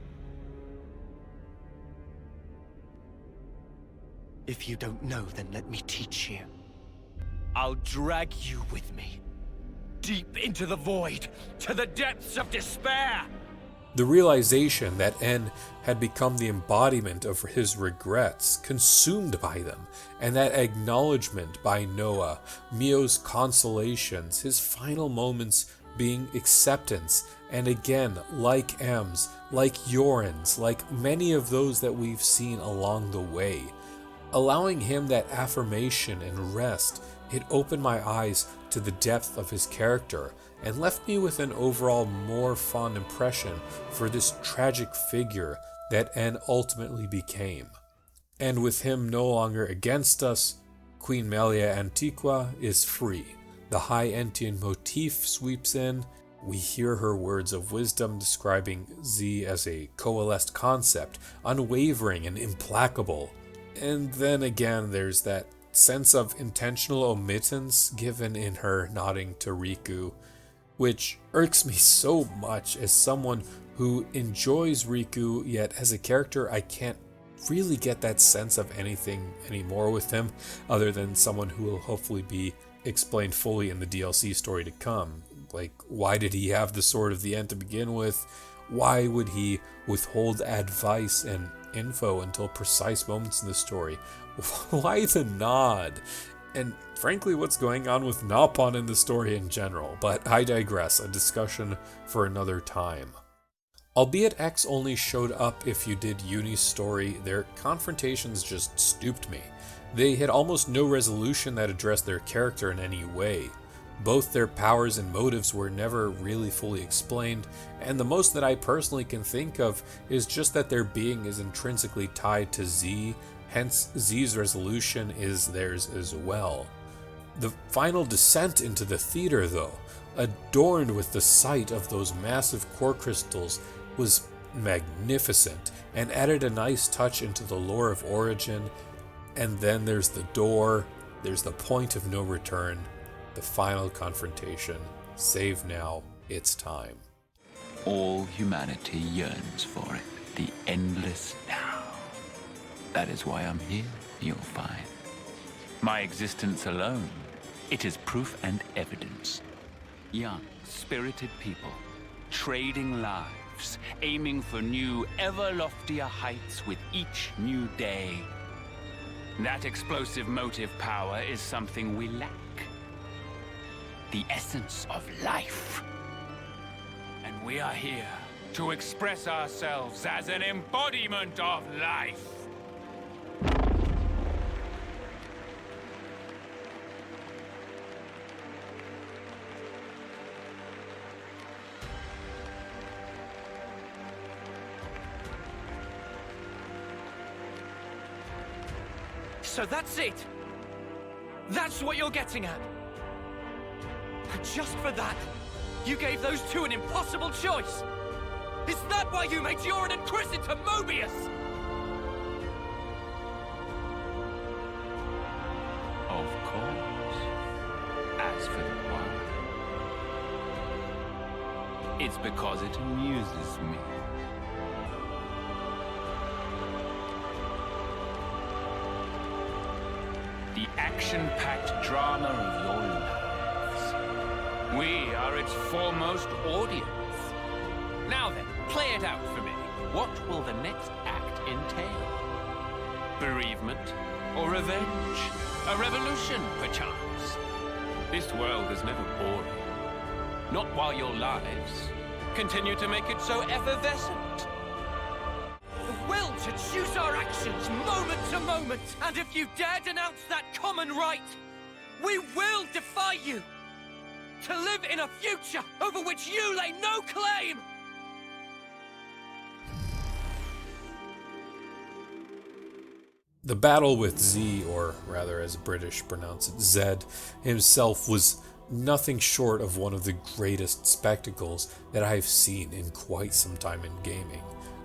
If you don't know, then let me teach you. I'll drag you with me, deep into the void, to the depths of despair! The realization that N had become the embodiment of his regrets, consumed by them, and that acknowledgement by Noah, Mio's consolations, his final moments being acceptance, and again, like M's, like Yoren's, like many of those that we've seen along the way, allowing him that affirmation and rest, it opened my eyes to the depth of his character and left me with an overall more fond impression for this tragic figure that N ultimately became. And with him no longer against us, Queen Melia Antiqua is free. The high Entian motif sweeps in. We hear her words of wisdom describing Z as a coalesced concept, unwavering and implacable. And then again, there's that sense of intentional omittance given in her nodding to Riku, which irks me so much as someone who enjoys Riku, yet as a character I can't really get that sense of anything anymore with him, other than someone who will hopefully be explained fully in the DLC story to come. Like, why did he have the Sword of the End to begin with? Why would he withhold advice and info until precise moments in the story? Why the nod? And frankly, what's going on with Napon in the story in general? But I digress, a discussion for another time. Albeit X only showed up if you did Uni's story, their confrontations just stooped me. They had almost no resolution that addressed their character in any way. Both their powers and motives were never really fully explained, and the most that I personally can think of is just that their being is intrinsically tied to Z, hence Z's resolution is theirs as well. The final descent into the theater, though, adorned with the sight of those massive core crystals, was magnificent and added a nice touch into the lore of Origin. And then there's the door, there's the point of no return, the final confrontation. Save now, it's time. All humanity yearns for it, the endless now. That is why I'm here, you'll find. My existence alone, it is proof and evidence. Young, spirited people, trading lives, aiming for new, ever loftier heights with each new day. That explosive motive power is something we lack. The essence of life. And we are here to express ourselves as an embodiment of life. So that's it? That's what you're getting at? And just for that, you gave those two an impossible choice? Is that why you made Yoren and Chris into Mobius? Of course. is for the wild. It's because it amuses me. The action-packed drama of your lives. We are its foremost audience. Now then, play it out for me. What will the next act entail? Bereavement or revenge? A revolution, perchance? This world is never boring. Not while your lives continue to make it so effervescent. The will to choose our actions moment to moment, and if you dare denounce that common right, we will defy you to live in a future over which you lay no claim! The battle with Z, or rather as British pronounce it, Zed, himself was nothing short of one of the greatest spectacles that I've seen in quite some time in gaming.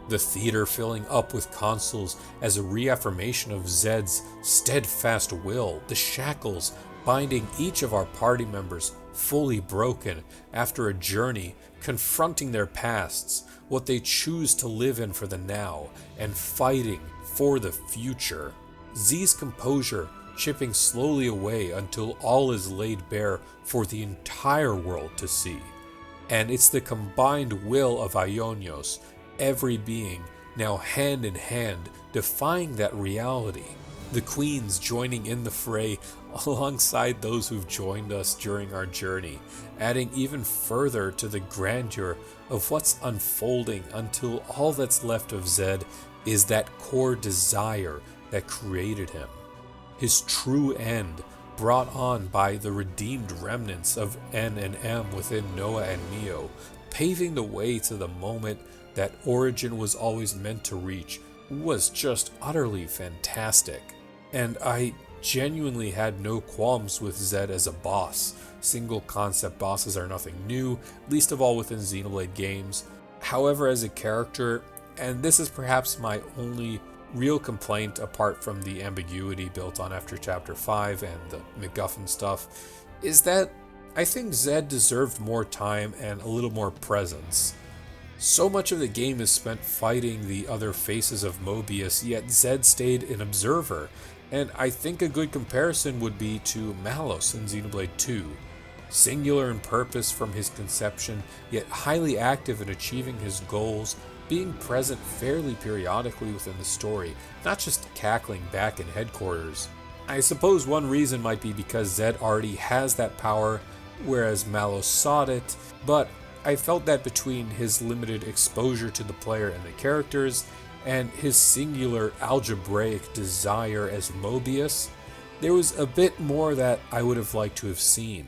The theater filling up with consoles as a reaffirmation of Zed's steadfast will, the shackles binding each of our party members fully broken after a journey, confronting their pasts, what they choose to live in for the now, and fighting for the future. Z's composure chipping slowly away until all is laid bare for the entire world to see. And it's the combined will of Aionios, every being now hand in hand defying that reality. The queens joining in the fray alongside those who've joined us during our journey, adding even further to the grandeur of what's unfolding until all that's left of Zed is that core desire that created him. His true end, brought on by the redeemed remnants of N and M within Noah and Mio, paving the way to the moment that Origin was always meant to reach, was just utterly fantastic. And I genuinely had no qualms with Zed as a boss. Single concept bosses are nothing new, least of all within Xenoblade games. However, as a character, and this is perhaps my only real complaint apart from the ambiguity built on after Chapter 5 and the MacGuffin stuff, is that I think Zed deserved more time and a little more presence. So much of the game is spent fighting the other faces of Mobius, yet Zed stayed an observer, and I think a good comparison would be to Malos in Xenoblade 2. Singular in purpose from his conception, yet highly active in achieving his goals, being present fairly periodically within the story, not just cackling back in headquarters. I suppose one reason might be because Zed already has that power, whereas Malos sought it, but I felt that between his limited exposure to the player and the characters, and his singular algebraic desire as Mobius, there was a bit more that I would have liked to have seen.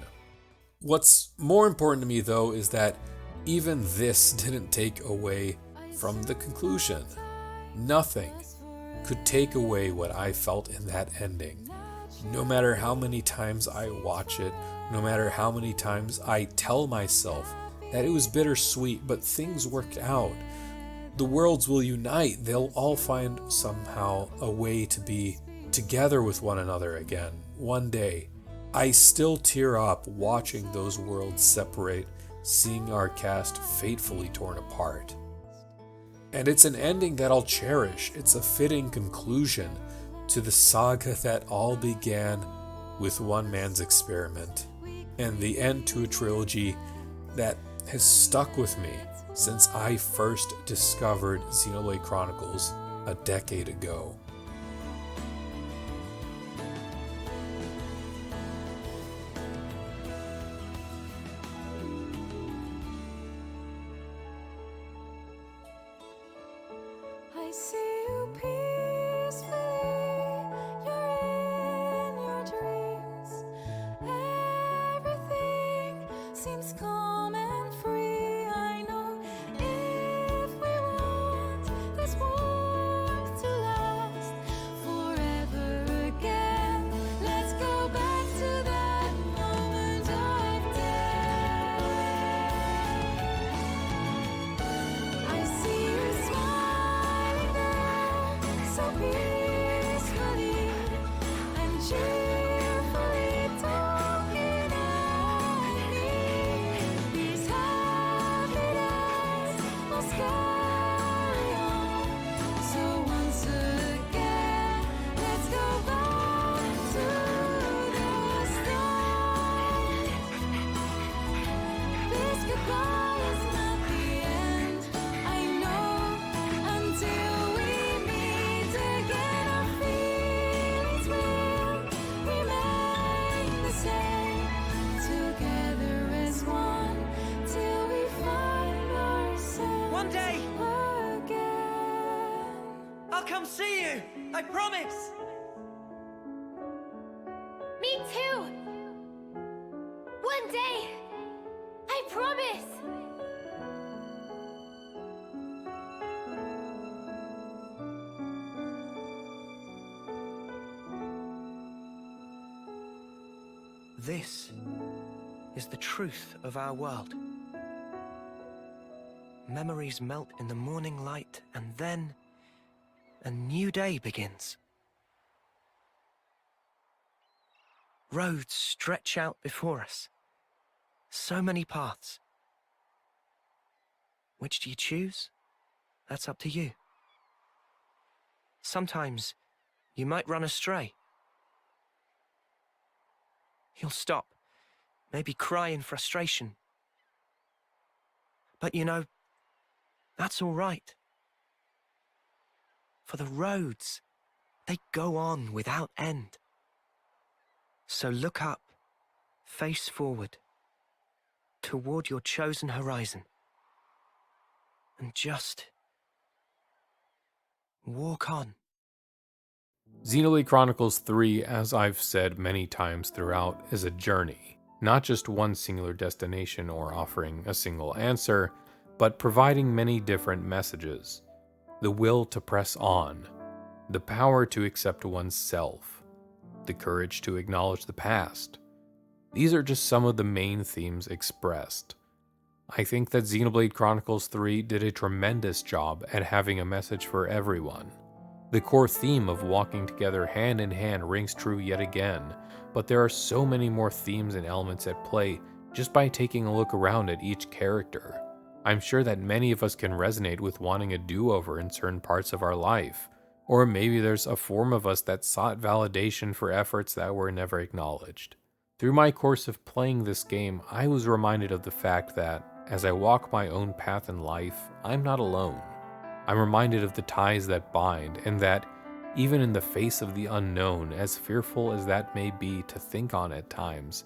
What's more important to me though is that even this didn't take away from the conclusion. Nothing could take away what I felt in that ending. No matter how many times I watch it, no matter how many times I tell myself that it was bittersweet, but things worked out. The worlds will unite. They'll all find somehow a way to be together with one another again, one day. I still tear up watching those worlds separate, seeing our cast fatefully torn apart. And it's an ending that I'll cherish. It's a fitting conclusion to the saga that all began with one man's experiment, and the end to a trilogy that has stuck with me since I first discovered Xenoblade Chronicles a decade ago. I see you peacefully, you're in your dreams. Everything seems calm and free. I know if we want this warmth to last forever again, let's go back to that moment of death. I see you smiling there, so peacefully and cheerfully talking I promise! Me too! One day! I promise! This is the truth of our world. Memories melt in the morning light, and then a new day begins. Roads stretch out before us. So many paths. Which do you choose? That's up to you. Sometimes you might run astray. You'll stop, maybe cry in frustration. But you know, that's all right. For the roads, they go on without end. So look up, face forward, toward your chosen horizon. And just walk on. Xenoblade Chronicles 3, as I've said many times throughout, is a journey. Not just one singular destination or offering a single answer, but providing many different messages. The will to press on, the power to accept oneself, the courage to acknowledge the past. These are just some of the main themes expressed. I think that Xenoblade Chronicles 3 did a tremendous job at having a message for everyone. The core theme of walking together hand in hand rings true yet again, but there are so many more themes and elements at play just by taking a look around at each character. I'm sure that many of us can resonate with wanting a do-over in certain parts of our life, or maybe there's a form of us that sought validation for efforts that were never acknowledged. Through my course of playing this game, I was reminded of the fact that, as I walk my own path in life, I'm not alone. I'm reminded of the ties that bind, and that, even in the face of the unknown, as fearful as that may be to think on at times,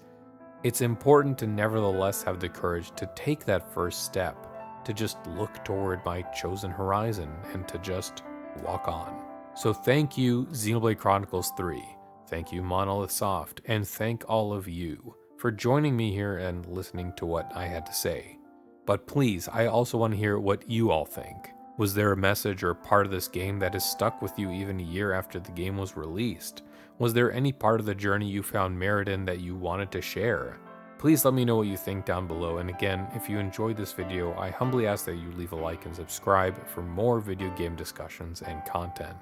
it's important to nevertheless have the courage to take that first step, to just look toward my chosen horizon, and to just walk on. So thank you, Xenoblade Chronicles 3. Thank you, Monolith Soft, and thank all of you for joining me here and listening to what I had to say. But please, I also want to hear what you all think. Was there a message or part of this game that has stuck with you even a year after the game was released? Was there any part of the journey you found merit in that you wanted to share? Please let me know what you think down below, and again, if you enjoyed this video, I humbly ask that you leave a like and subscribe for more video game discussions and content.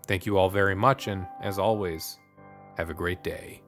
Thank you all very much, and as always, have a great day.